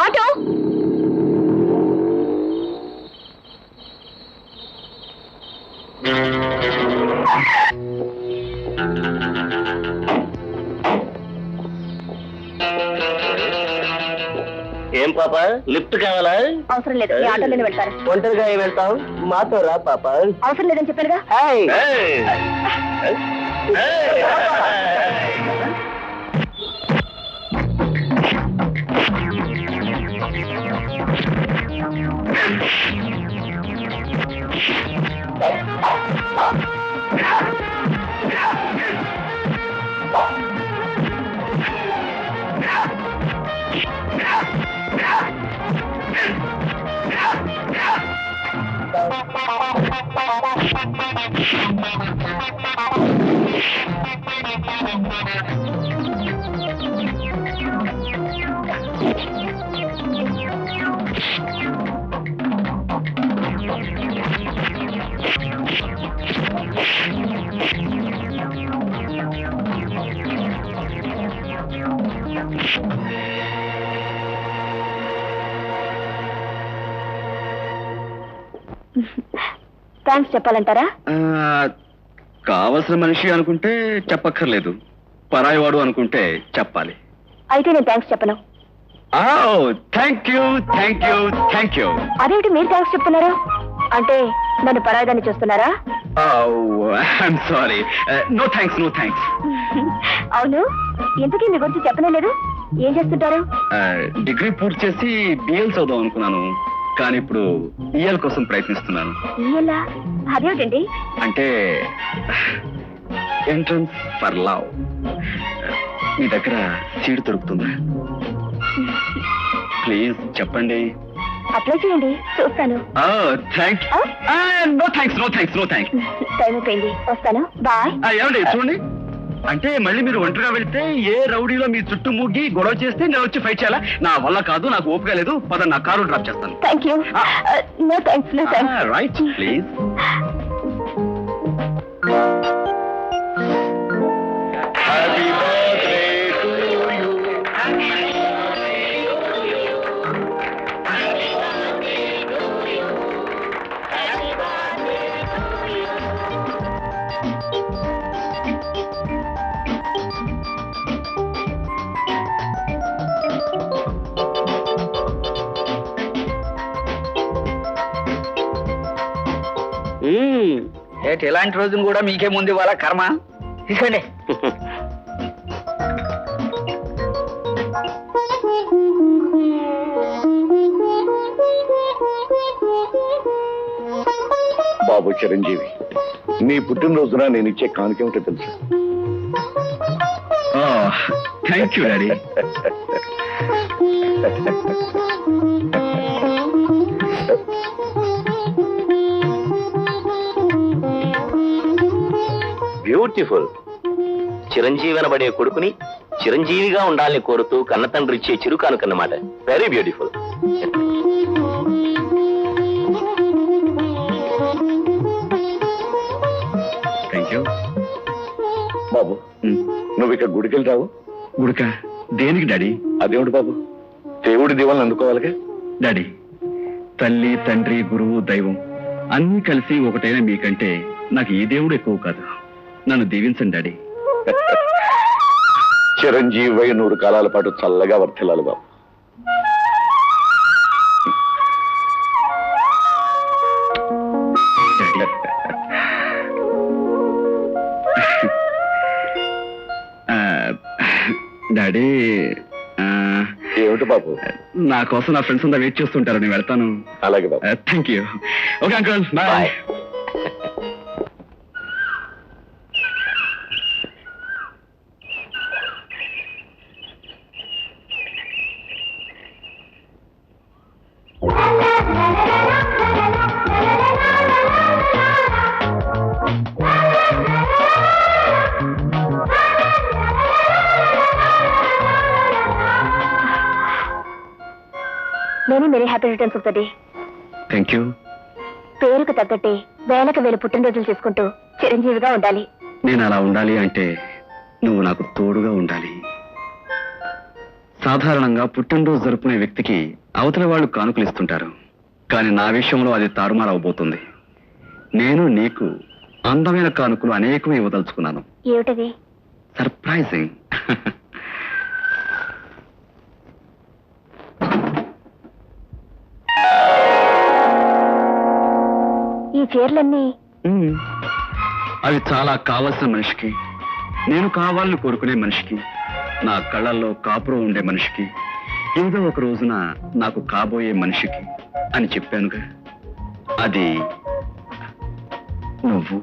Auto ఏం పాప lift కావాలా? అవసరం లేదు, ఈ ఆటోలోనే వెళ్తారు. ఒంటరిగా వెళ్తావు, మాతో రా పాప. అవసరం లేదని చెప్పారుగా. థ్యాంక్స్ చెప్పాలంటారా? కావలసిన మనిషి అనుకుంటే చెప్పక్కర్లేదు, పరాయివాడు అనుకుంటే చెప్పాలి. అయితే నేను థ్యాంక్స్ చెప్పను. Thank you thank you thank you. అదేంటి మీరు థ్యాంక్స్ చెప్తున్నారు? అంటే నన్ను పరాయిదాన్ని చూస్తున్నారా? I'm sorry, no thanks no thanks. అవును, ఇంతకీ మీ గురించి చెప్పనే లేదు. ఏం చేస్తుంటారు? డిగ్రీ పూర్తి చేసి బిఎల్ చదువుదాం అనుకున్నాను, కానీ ఇప్పుడు ఈఎల్ కోసం ప్రయత్నిస్తున్నాను. ఈఎల్లా? అదేమిటండి? అంటే ఎంట్రన్స్ ఫర్ లవ్. మీ దగ్గర సీట్ దొరుకుతుందా? ప్లీజ్ చెప్పండి. అప్లై చేయండి, చూస్తాను. Thank no thanks no thanks no thanks. Time అయిపోయింది, వస్తాను. బాయ్. ఏమండి చూడండి, అంటే మళ్ళీ మీరు ఒంటరిగా వెళ్తే ఏ రౌడీలో మీ చుట్టూ ముగ్గి గొడవ చేస్తే నేను వచ్చి ఫైట్ చేయాలా? నా వల్ల కాదు, నాకు ఓపిక లేదు. పద, నా కారు డ్రాప్ చేస్తాను. Thank you. No thanks no thanks. Right please. ఇలాంటి రోజును కూడా మీకే ముందు ఇవ్వాలా కర్మ? తీసుకోండి. బాబు చిరంజీవి, నీ పుట్టినరోజున నేను ఇచ్చే కానుకేమిటో తెలుసు? Thank you daddy. Beautiful. Chiranjeevi అనబడే కొడుకుని చిరంజీవిగా ఉండాలని కోరుతూ కన్న తండ్రి ఇచ్చే చిరుకానుకన్నమాట. Very beautiful. Thank you. బాబు, నువ్వు ఇక్కడ గుడికి వెళ్తావు? గుడిక? దేనికి డాడీ? అదేమిటి బాబు, దేవుడి దీవాలను అందుకోవాలిగా. డాడీ, తల్లి తండ్రి గురువు దైవం అన్నీ కలిసి ఒకటైనా మీకంటే నాకు ఈ దేవుడు ఎక్కువ కాదు. నన్ను దీవించండి డాడీ. చిరంజీవి 100 కాలాల పాటు చల్లగా వర్ధిల్లాలి బాబు. డాడీ, ఏమిటి బాబు? నా కోసం నా ఫ్రెండ్స్ అంతా వెయిట్ చేస్తుంటారు, నేను వెళ్తాను. అలాగే బాబు. Thank you. Okay uncle, bye. Many, many happy returns of the day. Thank you. పేరుకు తగ్గట్టే వేలకు వేలు పుట్టినరోజులు చేసుకుంటూ చిరంజీవిగా ఉండాలి. నేను అలా ఉండాలి అంటే నువ్వు నాకు తోడుగా ఉండాలి. సాధారణంగా పుట్టినరోజు జరుపుకునే వ్యక్తికి అవతల వాళ్ళు కానుకలు ఇస్తుంటారు. కానీ నా విషయంలో అది తారుమారు అవబోతుంది. నేను నీకు అందమైన కానుకలు అనేకం ఇవ్వదలుచుకున్నాను. ఏమిటది? సర్ప్రైజింగ్. ఈ చీరలన్నీ అవి చాలా కావలసిన మనిషికి, నేను కావాలని కోరుకునే మనిషికి, నా కళ్ళల్లో కాపురం ఉండే మనిషికి, ఏదో ఒక రోజున నాకు కాబోయే మనిషికి అని చెప్పానుగా. అది నువ్వు.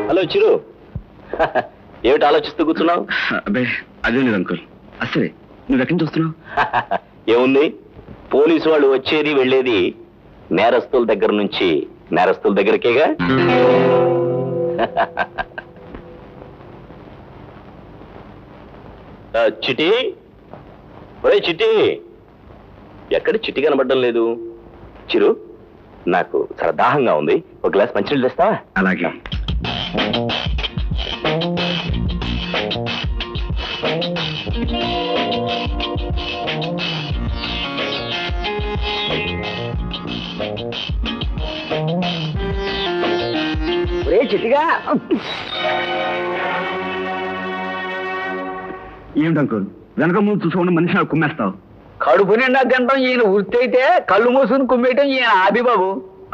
హలో చిరు, ఏమిటి ఆలోచిస్తూ కూర్చున్నావు? అబ్బే అదే లేదు అంకుల్. అసలే నువ్వు ఎక్కడి నుంచి వస్తున్నావు? ఏముంది, పోలీసు వాళ్ళు వచ్చేది వెళ్ళేది నేరస్తుల దగ్గర నుంచి నేరస్తుల దగ్గరకేగా. చిటి, ఒరే చిటి, ఎక్కడ చిట్టి కనబడడం లేదు? చిరు, నాకు చాలా దాహంగా ఉంది, ఒక గ్లాస్ మంచినీళ్ళు తెస్తావా? అలాగే. చిట్టిగా ఏమిటి అంకుల్, వెనక ముందు చూసుకోండి మనిషి నాకు కుమ్మేస్తావు? కడుపు నిండా తింటాం ఈయన వృత్తి అయితే, కళ్ళు మూసుకుని కుమ్మేయటం ఈయన ఆబి బాబు.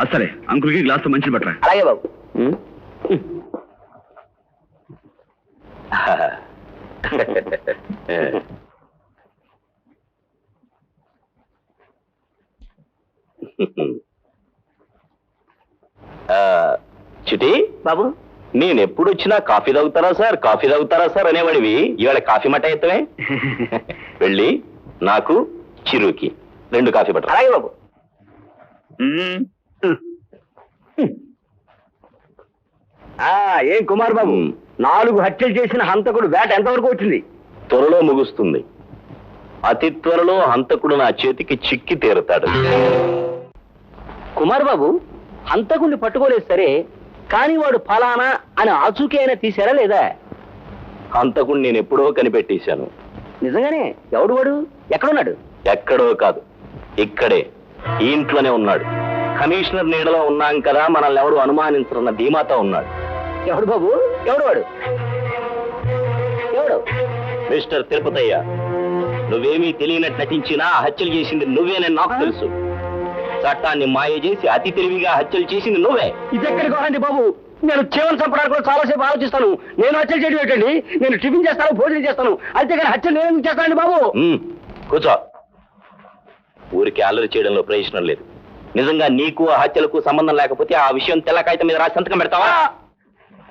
అసలే అంకుల్కి గ్లాస్ మంచి పట్టరా. అలాగే బాబు. చిటి బాబు, నేను ఎప్పుడు వచ్చినా కాఫీ తాగుతారా సార్, కాఫీ తాగుతారా సార్ అనేవాడివి, ఇవాళ కాఫీ మట ఎత్తమే. వెళ్ళి నాకు చిరుకి 2 కాఫీ పట్టరా. అలాగే బాబు. ఏం కుమార్ బాబు, 4 హత్యలు చేసిన హంతకుడు వేట ఎంతవరకు వచ్చింది? త్వరలో ముగుస్తుంది. అతి త్వరలో హంతకుడు నా చేతికి చిక్కి తీరుతాడు. కుమార్ బాబు, హంతకుడిని పట్టుకోలేదు సరే, కానీ వాడు ఫలానా అని ఆచూకీ అయినా తీశారా లేదా? హంతకుడు నేను ఎప్పుడో కనిపెట్టేశాను. నిజంగానే? ఎవడు వాడు? ఎక్కడున్నాడు? ఎక్కడో కాదు, ఇక్కడే, ఈ ఇంట్లోనే ఉన్నాడు. కమిషనర్ నీడలో ఉన్నాం కదా, మనల్ని ఎవరు అనుమానించరన్న ధీమాతో ఉన్నాడు. ఎవడు బాబు? ఎవడు వాడు? ఎవడు? మిస్టర్ తిరుపతయ్య, నువ్వేమీ తెలియనట్టు నటించినా హత్యలు చేసింది నువ్వేనని నాకు తెలుసు. చట్టాన్ని మాయ చేసి అతి తెలివిగా హత్యలు చేసింది నువ్వే. ఇది ఎక్కడికి పోరండి బాబు, నేను జీవన చంపడానికి కూడా చాలాసేపు ఆలోచిస్తాను. నేను హత్యలు చేయడం ఏంటండి? నేను టిఫిన్ చేస్తాను, భోజనం చేస్తాను, అంతేగాని హత్యలు నేను ఎందుకు చేస్తానండి బాబు? కూర్చో. ఊరికి అల్లరి చేయడంలో ప్రయోజనం లేదు. నిజంగా నీకు ఆ హత్యలకు సంబంధం లేకపోతే ఆ విషయం తెల్ల కాగితం మీద రాసి సంతకం పెడతావా?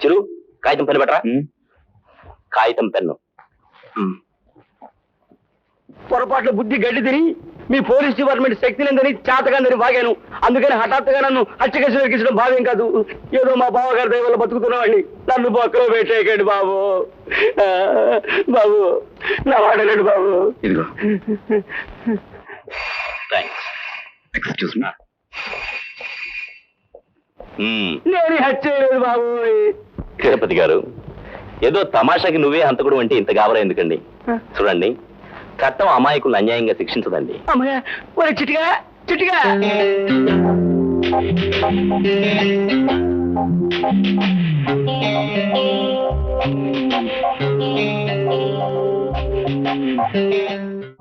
చిరు, కాగితం పెన్ను పెట్టరా. కాగితం పెన్ను. పొరపాట్ల బుద్ధి గడ్డి తిని మీ పోలీస్ డిపార్ట్మెంట్ శక్తి లేదని చేతకందని వాగాను. అందుకని హఠాత్తుగా నన్ను హత్య కేసు ఎక్కించడం భావ్యం కాదు. ఏదో మా బావగారి దయ వల్ల బతుకుతున్నవాడిని నన్ను బొక్కలో పెట్టేయకండి బాబు. బాబు, నా వాడలేడు బాబు. ఇదిగో. థ్యాంక్స్. Excuse me. నేను హత్య చేయలేదు బాబు. తిరుపతి గారు, ఏదో తమాషాకి నువ్వే హంతకుడు అంటే ఇంత గాబరా ఎందుకండి? చూడండి, చట్టం అమాయకులను అన్యాయంగా శిక్షించదండి. అమ్మయ్య, ఒరే చిటిగా చిటిగా.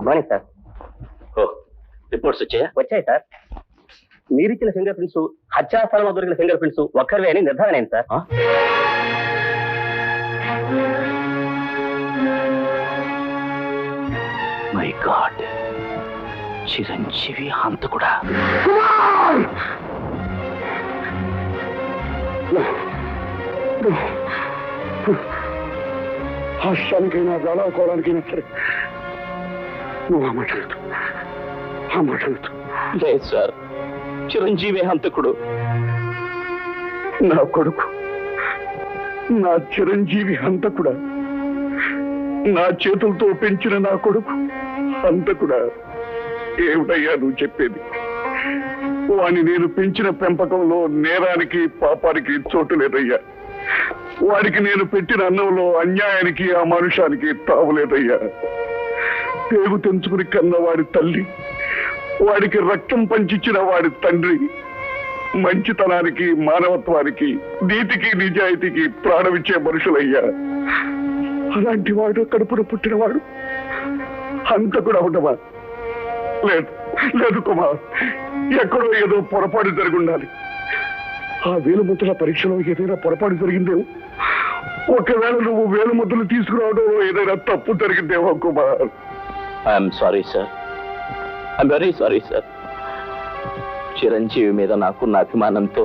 Morning sir. ఓ, రిపోర్ట్స్ వచ్చాయా? వచ్చాయి సార్. మీరిచ్చిన ఫింగర్ ప్రింట్స్, హత్యాస్థలంలో దొరికిన ఫింగర్ ప్రింట్స్ ఒక్కరివే అని నిర్ధారణ అయింది సార్. మై గాడ్, చిరంజీవి హంతకుడా? హాస్యానికైనా గడవకోవడానికైనా సరే నువ్వు ఆ మాట అనొద్దు. ఆ మాట అనొద్దు. లేదు సార్, చిరంజీవి హంతకుడు. నా కొడుకు నా చిరంజీవి హంతకుడా? నా చేతులతో పెంచిన నా కొడుకు హంతకుడా? ఏమిటయ్యా నువ్వు చెప్పేది? వాణ్ణి నేను పెంచిన పెంపకంలో నేరానికి పాపానికి చోటు లేదయ్యా. వాడికి నేను పెట్టిన అన్నంలో అన్యాయానికి అమానుషానికి తావులేదయ్యా. పేగు తెంచుకుని కన్న వాడి తల్లి, వాడికి రక్తం పంచిచ్చిన వాడి తండ్రి మంచితనానికి మానవత్వానికి నీతికి నిజాయితీకి ప్రాణమిచ్చే మనుషులయ్యా. అలాంటి వాడు కడుపున పుట్టినవాడు హంతకుడు అవడమా? లేదు లేదు కుమార్, ఎక్కడో ఏదో పొరపాటు జరిగి ఉండాలి. ఆ వేలుముద్రల పరీక్షలో ఏదైనా పొరపాటు జరిగిందేమో. ఒకవేళ నువ్వు వేలుముద్రలు తీసుకురావడంలో ఏదైనా తప్పు జరిగిందేమో Kumar. I'm sorry sir, I'm very sorry sir. Chiranjeevi మీద నాకున్న అభిమానంతో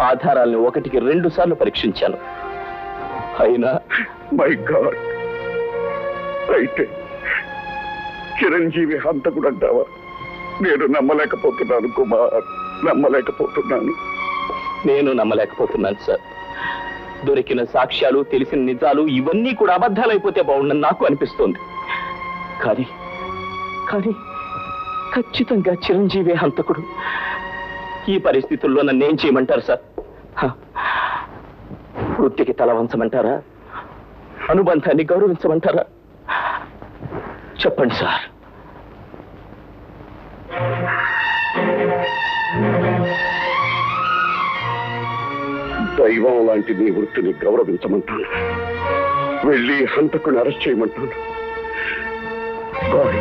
ఆధారాలను 1కి 2 సార్లు పరీక్షించాను. అయినా మై గాడ్, అయితే చిరంజీవి హంతకుడు అంటావా? నేను నమ్మలేకపోతున్నాను కుమార్, నమ్మలేకపోతున్నాను. నేను నమ్మలేకపోతున్నాను సార్. దొరికిన సాక్ష్యాలు, తెలిసిన నిజాలు ఇవన్నీ కూడా అబద్ధాలైపోతే బాగుండని నాకు అనిపిస్తోంది. కానీ కానీ ఖచ్చితంగా చిరంజీవి హంతకుడు. ఈ పరిస్థితుల్లో నన్ను ఏం చేయమంటారు సార్? వృత్తికి తల వంచమంటారా? అనుబంధాన్ని గౌరవించమంటారా? చెప్పండి సార్. దైవం లాంటి నీ వృత్తిని గౌరవించమంటాను. వెళ్ళి హంతకుని అరెస్ట్ చేయమంటాను. గాడ్